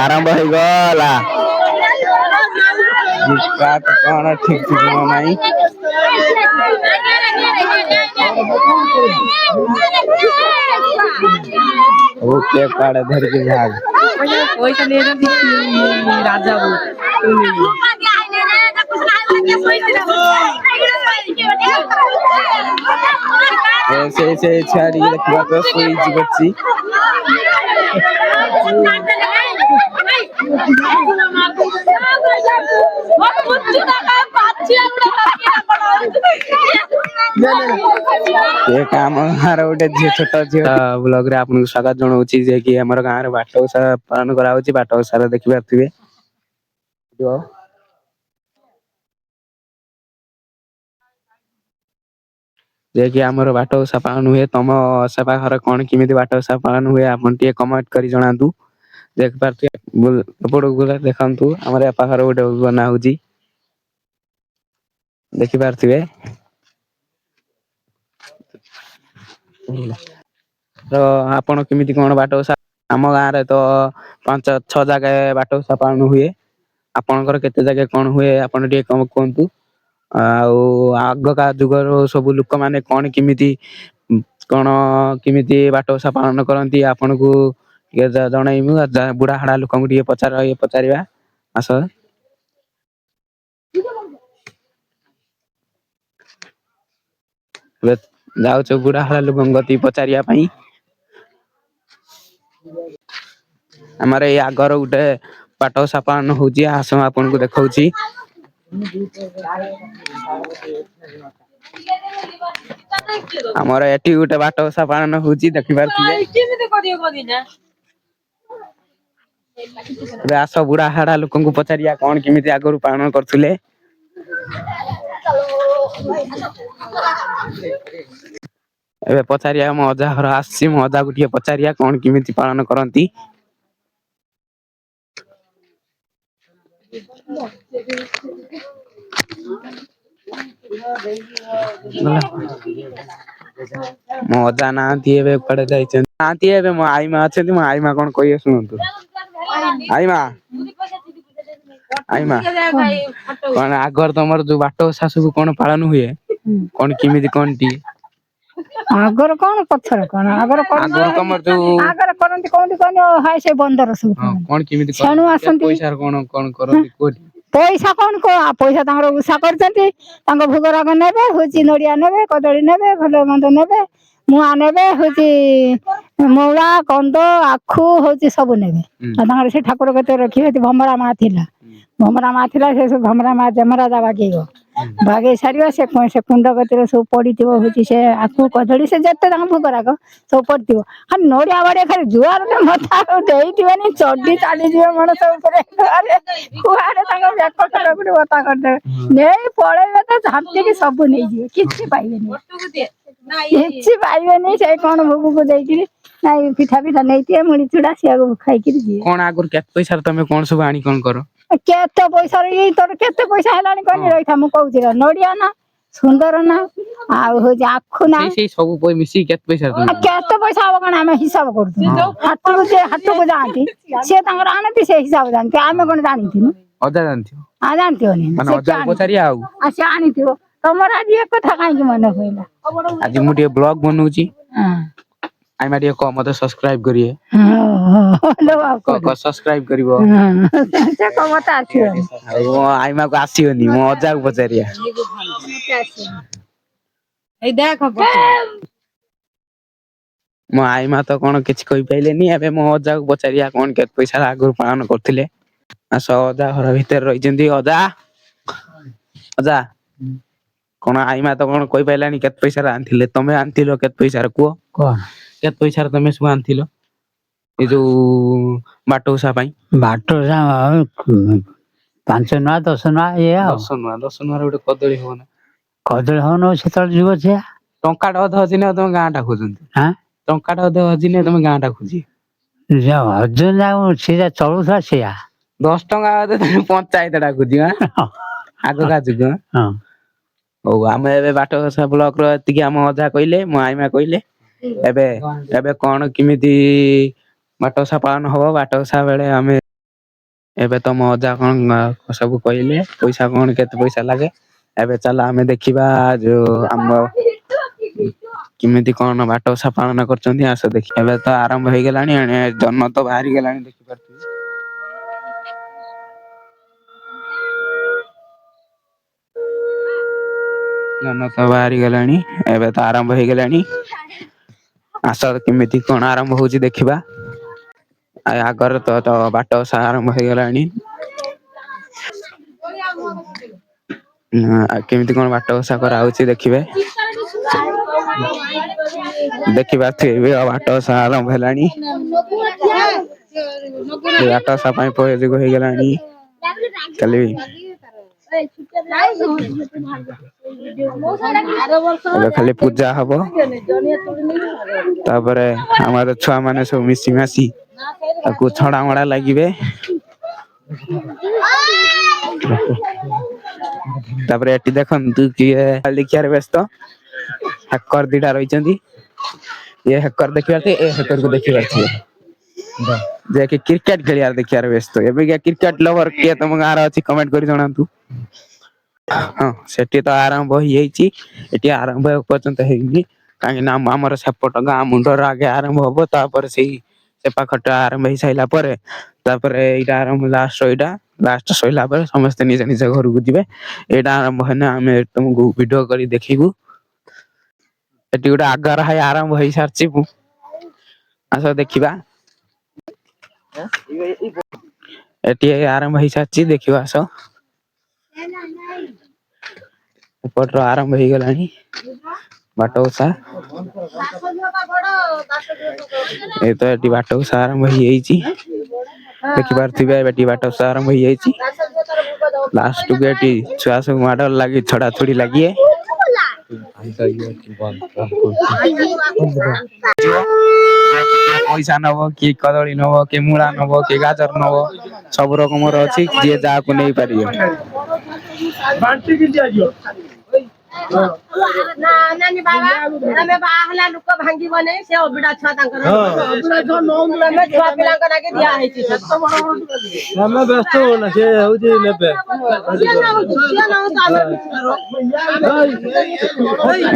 ଆରମ୍ଭ ହେଇଗଲା। ଷ୍ଟାର୍ଟ କଣ ଠିକ ଠିକଣା ନାହିଁ। ଓକେ କୁଆଡେ ଧରିକି ଭାଗ। ପଇସା ନେଇଛନ୍ତି ରାଜା ସେ ଛାଡିକି ଦେଖିବା ତ ଶୋଇଛି ବସି। ଏ କାମ ଗାଁର ଗୋଟେ ଝିଅ ଛୋଟ ଝିଅ ବ୍ଲଗ ରେ ଆପଣଙ୍କୁ ସ୍ୱାଗତ ଜଣାଉଛି ଯେ କି ଆମର ଗାଁରେ ବାଟ ଓଷା ପାଳନ କରାହଉଛି। ବାଟ ଓଷାରେ ଦେଖିପାରୁଥିବେ। ଯେ କି ଆମର ବାଟ ଓଷା ପାଳନ ହୁଏ। ତମ ସେପା ଘରେ କଣ କେମିତି ବାଟ ଓଷା ପାଳନ ହୁଏ ଆପଣ ଟିକେ କମେଣ୍ଟ କରି ଜଣାନ୍ତୁ। ଦେଖିପାରୁଥିବେ ଏପଟକୁ ଗଲେ ଦେଖନ୍ତୁ ଆମର ଏ ପାଖରେ ଗୋଟେ ବନା ହଉଛି। ଦେଖିପାରୁଥିବେ। ତ ଆପଣ କେମିତି କଣ ବାଟ ଓଷା ଆମ ଗାଁରେ ତ 5-6 ଜାଗା ବାଟ ଓଷା ପାଳନ ହୁଏ। ଆପଣଙ୍କର କେତେ ଜାଗା କଣ ହୁଏ ଆପଣ ଟିକେ କଣ କୁହନ୍ତୁ। ଆଉ ଆଗକା ଯୁଗର ସବୁ ଲୋକମାନେ କଣ କେମିତି କଣ କେମିତି ବାଟ ଓଷା ପାଳନ କରନ୍ତି ଆପଣଙ୍କୁ ଟିକେ ଜଣେଇବୁ ବୁଢା ହଡା ଲୋକଙ୍କୁ ଟିକେ ପଚାରିବା ଆସ। ଏବେ ଯାଉଛୁ ବୁଢା ହଡା ଲୋକଙ୍କ କତିକି ପଚାରିବା ପାଇଁ। ଆମର ଏଇ ଆଗର ଗୋଟେ ବାଟ ଓଷା ପାଳନ ହଉଛି ଆସ ମୁଁ ଆପଣଙ୍କୁ ଦେଖଉଛି। ଆମର ଏଠି ଗୋଟେ ବାଟ ଓଷା ପାଳନ ହଉଛି ଦେଖିପାରୁଥିବେ। ଏବେ ଆସ ବୁଢା ହାଡା ଲୋକଙ୍କୁ ପଚାରିବା କଣ କେମିତି ଆଗରୁ ପାଳନ କରୁଥିଲେ। ଏବେ ପଚାରିବା ମୋ ଅଜା ଘର ଆସିଛି ମୋ ଅଜାକୁ ଟିକେ ପଚାରିବା କଣ କେମିତି ପାଳନ କରନ୍ତି। ମୋ ଅଜା ନାହାନ୍ତି ଏବେ କୁଆଡେ ଯାଇଛନ୍ତି। ନାହାନ୍ତି ଏବେ ମୋ ଆଇ ମା ଅଛନ୍ତି ମୋ ଆଇ ମା କଣ କହିବେ ଶୁଣନ୍ତୁ। ଆଇ ମା। ଆଇ ମା କଣ ଆଗର ତମର ଯୋଉ ବାଟ ଓଷା ସବୁ କଣ ପାଳନ ହୁଏ। କଣ କେମିତି କଣ ଟିକେ ଆଗର କଣ ପଛର କଣ ଆଗର କରନ୍ତି ଆଗରୁ ତମର ଯୋଉ ଆଗର କରନ୍ତି କହନ୍ତି କହନି ହାय ସେ ବନ୍ଦର ସବୁ ହଁ କଣ କେମିତି ସେଣୁ କରନ୍ତି କେତେ ଆସନ୍ତି ପଇସାରେ କଣ କରନ୍ତି କୁହଠି। ପଇସା କଣ ପଇସା ତାଙ୍କର ଉଷା କରିଛନ୍ତି ତାଙ୍କ ଭୋଗରାଗ ନେବେ ହଉଛି ନଡିଆ ନେବେ କଦଳୀ ନେବେ ଭଲ ମନ୍ଦ ନେବେ ମୁଆଁ ନେବେ ହଉଛି ମୂଳା କନ୍ଦ ଆଖୁ ହଉଛି ସବୁ ନେବେ ଆଉ ତାଙ୍କର ସେ ଠାକୁର କତିରେ ରଖିବେ ଭମରା ମା ଥିଲା ଭମରା ମା ଥିଲା ସେ ସବୁ ଭମରା ମା ଯମରାଜା ବାଗେଇବ ବାଗେଇ ସାରିବ ସେ କୁଣ୍ଡ କତିରେ ସବୁ ପଡିଥିବ ହଉଛି ସେ ଆଖୁ କଦଳୀ ସେ ଯେତେ ତାଙ୍କ ଭୋଗରାଗ ସବୁ ପଡିଥିବ ଖାଲି ନଡିଆ ବାଡିଆ ଖାଲି ଜୁଆର ମଥା ଦେଇଥିବେନି ଚଢି ଚାଲିଯିବେ ମଣିଷ ଉପରେ କୁଆଡେ ତାଙ୍କ ବେକ ତଳକୁ ବତା କରିଦେବେ ନେଇ ପଳେଇବେ ତ ଝାମ୍ପିକି ସବୁ ନେଇଯିବେ କିଛି ପାଇବେନି କିଛି ପାଇବେନି ସେ କଣ ଭୋଗକୁ ଦେଇକିରି ନାଇଁ ପିଠା ପିଠା ନେଇଥିବେ ମୁଢି ଚୁଡା ସିଆକୁ ଖାଇକିରି ଯିବେ। କଣ ଆଗରୁ କେତେ ପଇସାରେ ତମେ କଣ ସବୁ ଆଣି କଣ କର? କେତେ ପଇସାରେ ଏଇ ତୋର କେତେ ପଇସା ହେଲାଣି କହନି ରହିଥା ମୁଁ କହୁଛି ରହ ନଡିଆ ନା ସୁନ୍ଦର ନା ଆଉ ହଉଛି ଆଖୁ ନା ସେଇ ସବୁ ମିଶିକି କେତେ ପଇସା ତମେ କେତେ ପଇସା ହବ କଣ ଆମେ ହିସାବ କରୁଛୁ ହାଟକୁ ଯିଏ ହାଟକୁ ଯାଆନ୍ତି ସିଏ ତାଙ୍କର ଆଣନ୍ତି ସେ ହିସାବ ଜାଣନ୍ତି ଆମେ କଣ ଜାଣିଥିଲୁ ଅଜା ଜାଣିଥିବ ଜାଣିଥିବନି ମାନେ ସେ ଅଜାକୁ ପଚାରିବା ଆଉ ସେ ଆଣିଥିବ ତମର ଆଜି ଏ କଥା କାହିଁକି ମନେ ପଇଲା? ଆଜି ମୁଁ ଟିକେ ବ୍ଲଗ ବନଉଛି ଆଇ ମା ଟିକେ କହ ମତେ ସବସ୍କ୍ରାଇବ କରିବେ ସବସ୍କ୍ରାଇବ କରିବ ଆଉ ମୋ ଆଇମାକୁ ଆସିବନି ମୋ ଅଜାକୁ ପଚାରିବା ଏଇ ଦେଖ ମୋ ଆଇ ମା ତ କଣ କିଛି କହିପାରିଲେନି ଏବେ ମୋ ଅଜାକୁ ପଚାରିବା କଣ କେତେ ପଇସା ଆଗରୁ ପାଳନ କରୁଥିଲେ। ଆସ ଅଜା ଘର ଭିତରେ ରହିଛନ୍ତି ଅଜା ଅଜା କଣ ଆଇମା ତ କଣ କହିପାରିଲାନି କେତେ ପଇସାରେ ଆଣିଥିଲେ ତମେ ଆଣିଥିଲ କେତେ ପଇସାରେ କୁହ କେତେ ପଇସାରେ ତମେ ସବୁ ଆଣିଥିଲ ଏଇ ଯୋଉ ବାଟ ଓଷା ପାଇଁ ବାଟ ଓଷା 5 ନୂଆ 10 ନୂଆ ଏଇଆ ଆଉ 10 ନୂଆରେ ଗୋଟେ କଦଳୀ ହବ ନା କଦଳୀ ହଉନ ସେତେବେଳେ ଯିବ ସିଆ ଟଙ୍କାଟେ ଅଧେ ଅଛି ନା ତମ ଗାଁ ଟା ଖୋଜନ୍ତି ଆଁ ଟଙ୍କାଟେ ଅଧେ ହଜିନେ ତମେ ଗାଁ ଟା ଖୋଜି ହଜୁରୀ ସିଏ ଚଳୁଥିଲା ସେଇଆ 10 ଟଙ୍କା ଅଧେ ତମେ ପଞ୍ଚାୟତ ଡାକୁଛି ଆଗ କାଜୁକ ହଁ ହଉ ଆମେ ଏବେ ବାଟ ଓଷା ବ୍ଲକ ର ଏତିକି ଆମ ଅଜା କହିଲେ ମୋ ଆଇମା କହିଲେ ଏବେ ଏବେ କଣ କେମିତି ବାଟ ଓଷା ପାଳନ ହବ ବାଟ ଓଷା ବେଳେ ଆମେ ଏବେ ତ ମୋ ଅଜା କଣ ସବୁ କହିଲେ ପଇସା କଣ କେତେ ପଇସା ଲାଗେ ଏବେ ଚାଲ ଆମେ ଦେଖିବା ଯୋଉ ଆମ କେମିତି କଣ ବାଟ ଓଷା ପାଳନ କରୁଛନ୍ତି ଆସ ଦେଖି ଏବେ ତ ଆରମ୍ଭ ହେଇଗଲାଣି ଏଣେ ଜହ୍ନ ତ ବାହାରିଗଲାଣି ଦେଖିପାରୁଥିବେ। ଜହ୍ନ ତ ବାହାରି ଗଲାଣି ଏବେ ତ ଆରମ୍ଭ ହେଇଗଲାଣି। ଆସ କେମିତି କଣ ଆରମ୍ଭ ହଉଛି ଦେଖିବା। ଆ ଆଗରେ ତ ବାଟ ଓଷା ଆରମ୍ଭ ହେଇଗଲାଣି। ଆଉ କେମିତି କଣ ବାଟ ଓଷା କରାହଉଛି ଦେଖିବେ। ଦେଖିପାରୁଥିବେ ଆଉ ବାଟ ଓଷା ଆରମ୍ଭ ହେଲାଣି। ଏ ବାଟ ଓଷା ପାଇଁ ପ୍ରୟୋଜକ ହେଇଗଲାଣି ଚାଲି ଏବେ ଖାଲି ପୂଜା ହବ ତାପରେ ଆମର ଛୁଆ ମାନେ ସବୁ ମିଶି ମାସି ତାକୁ ଛଣା ମଡା ଲାଗିବେ। ତାପରେ ଏଠି ଦେଖନ୍ତୁ କିଏ ଲେଖିବାରେ ବ୍ୟସ୍ତ ହେକର ଦିଟା ରହିଛନ୍ତି। ଏ ହେକର ଦେଖିପାରୁଥିବେ ଏ ହେକରକୁ ଦେଖିପାରୁଥିବେ। ଯେ କି କ୍ରିକେଟ ଖେଳିବାର ଦେଖିବାର ବ୍ୟସ୍ତ ଏବେ କ୍ରିକେଟ ଲଭର କିଏ ତମ ଗାଁରେ ଅଛି କମେଣ୍ଟ କରି ଜଣାନ୍ତୁ। ହଁ ସେଠି ତ ଆରମ୍ଭ ହେଇଯାଇଛି ଏଠି ଆରମ୍ଭ ପର୍ଯ୍ୟନ୍ତ ହେଇନି। କାହିଁକି ନା ଆମର ସେପଟ ଗାଁ ମୁଣ୍ଡର ଆଗେ ଆରମ୍ଭ ହବ ତାପରେ ସେଇ ସେ ପାଖଟା ଆରମ୍ଭ ହେଇ ସାରିଲା ପରେ ତାପରେ ଏଇଟା ଆରମ୍ଭ ଲାଷ୍ଟ ଏଇଟା ଲାଷ୍ଟ ସଇଲା ପରେ ସମସ୍ତେ ନିଜ ନିଜ ଘରକୁ ଯିବେ। ଏଇଟା ଆରମ୍ଭ ହେନେ ଆମେ ତମକୁ ଭିଡିଓ କରି ଦେଖିବୁ। ଏଠି ଗୋଟେ ଆଗର ଭାଇ ଆରମ୍ଭ ହେଇସାରିଛି ଆସ ଦେଖିବା। ଏଠି ଆରମ୍ଭ ହେଇସାରିଛି ଦେଖିବ ଆସ। ଏପଟର ଆରମ୍ଭ ହେଇଗଲାଣି ବାଟ ଓଷା। ଏତ ଏଠି ବାଟ ଓଷା ଆରମ୍ଭ ହେଇଯାଇଛି। ଦେଖିପାରୁଥିବେ ଏଠି ବାଟ ଓଷା ଆରମ୍ଭ ହେଇଯାଇଛି। ଲାଷ୍ଟକୁ ଏଠି ଛୁଆ ସବୁ ମାଡ ଲାଗି ଛଡା ଛଡି ଲାଗିବେ। ପଇସା ନବ କି କଦଳୀ ନବ କି ମୂଳା ନବ କି ଗାଜର ନବ ସବୁ ରକମର ଅଛି ଯିଏ ଯାହାକୁ ନେଇପାରିବ। ନାନୀ ବାବା ଆମେ ବାହା ହେଲା ଲୋକ ଭାଙ୍ଗିବନି ସେ ଅବିଡା ଛୁଆ ତାଙ୍କର ଛୁଆ ପିଲାଙ୍କ ଲାଗି ଦିଆ ହେଇଛି। ତମେ ବ୍ୟସ୍ତ ହୁଅନା ସେ ହଉଛି ନେବେ।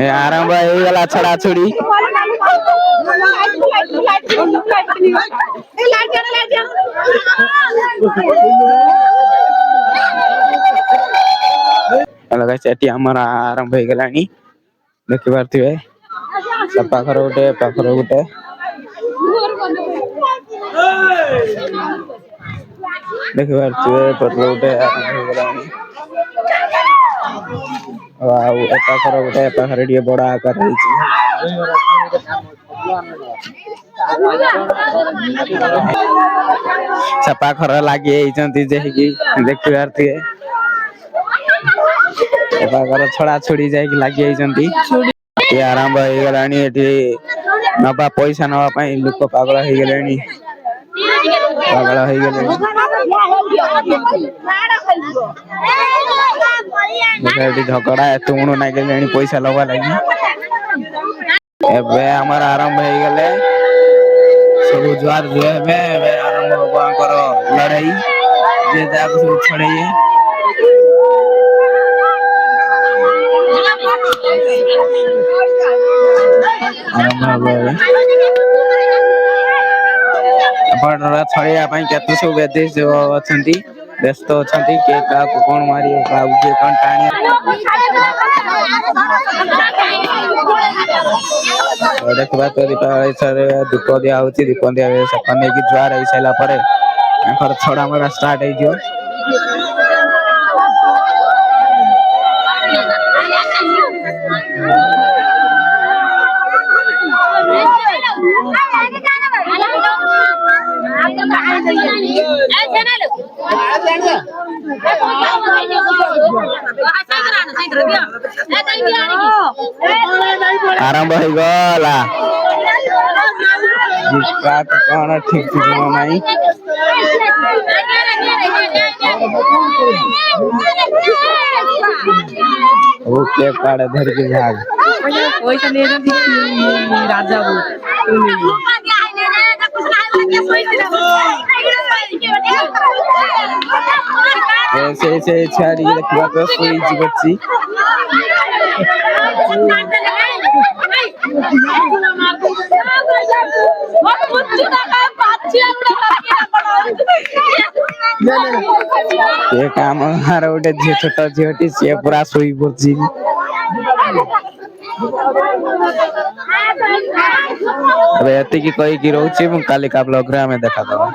ଏ ଆରମ୍ଭ ହେଇଗଲା ଛଡା ଛୁଡି। ହ୍ୟାଲୋ ଗାଇସ ଏଠି ଆମର ଆରମ୍ଭ ହେଇଗଲାଣି ଦେଖିପାରୁଥିବେ। ସେପାଖର ଗୋଟେ ଏ ପାଖର ଗୋଟେ। ଦେଖିପାରୁଥିବେ ଏପଟର ଗୋଟେ ଆରମ୍ଭ ହେଇଗଲାଣି। ଆଉ ଏପାଖର ଗୋଟେ ଏପାଖରେ ଟିକେ ବଡ ଆକାର ହେଇଛି। ସେପାଖର ଲାଗି ହେଇଛନ୍ତି ଯେହିକି ଦେଖିପାରୁଥିବେ। ଏପାଖର ଛଡା ଛୁଡି ଯାଇକି ଲାଗି ହେଇଛନ୍ତି। ଏଠି ଆରମ୍ଭ ହେଇଗଲାଣି ଏଠି ନବା ପଇସା ନବା ପାଇଁ ଲୋକ ପାଗଳ ହେଇଗଲେଣି। ପାଗଳ ହେଇଗଲେଣି। ଦେଖ ଏଠି ଝଗଡା ତୁମୁଡୁ ନାଗିଲେଣି ପଇସା ଲବା ଲାଗି। ଏବେ ଆମର ଆରମ୍ଭ ହେଇଗଲେ ସବୁ ଜୁହାର ଜୁହାର ହେବେ ଏବେ ଆରମ୍ଭ ହବ ଆଙ୍କର ଲଢେଇ ଯିଏ ଯାହାକୁ ସବୁ ଛଡେଇବେ। ଆରମ୍ଭ ହବ ଏବେ। ଏପଟର ଛଡେଇବା ପାଇଁ କେତେ ସବୁ ବେଦିସ ଅଛନ୍ତି। ବ୍ୟସ୍ତ ଅଛନ୍ତି କିଏ କାହାକୁ କଣ ମାରିବ କାହାକୁ କିଏ କଣ ଟାଣିବ। ଦୀପ ଦିଆ ହଉଛି ଦୀପ ଦିଆ ସେପା ନେଇକି ଜୁହାର ହେଇସାରିଲା ପରେ ତାଙ୍କର ଛଡା ମଡା ଷ୍ଟାର୍ଟ ହେଇଯିବ। ଆରମ୍ଭ ହେଇଗଲା। କାହାକୁ କଣ ଠିକ ଠିକଣା ନାହିଁ। ओके काड़े धर के भाग ପଇସା ନେଇଛନ୍ତି ରାଜା से छाड़ी देखा तो सोई बच्ची ये काम हमारा गोटे झी छोट झीटी सी पूरा शोई पड़ी एति कहीकि रोचे कालिका ब्लॉग रे आमे देखा दबा।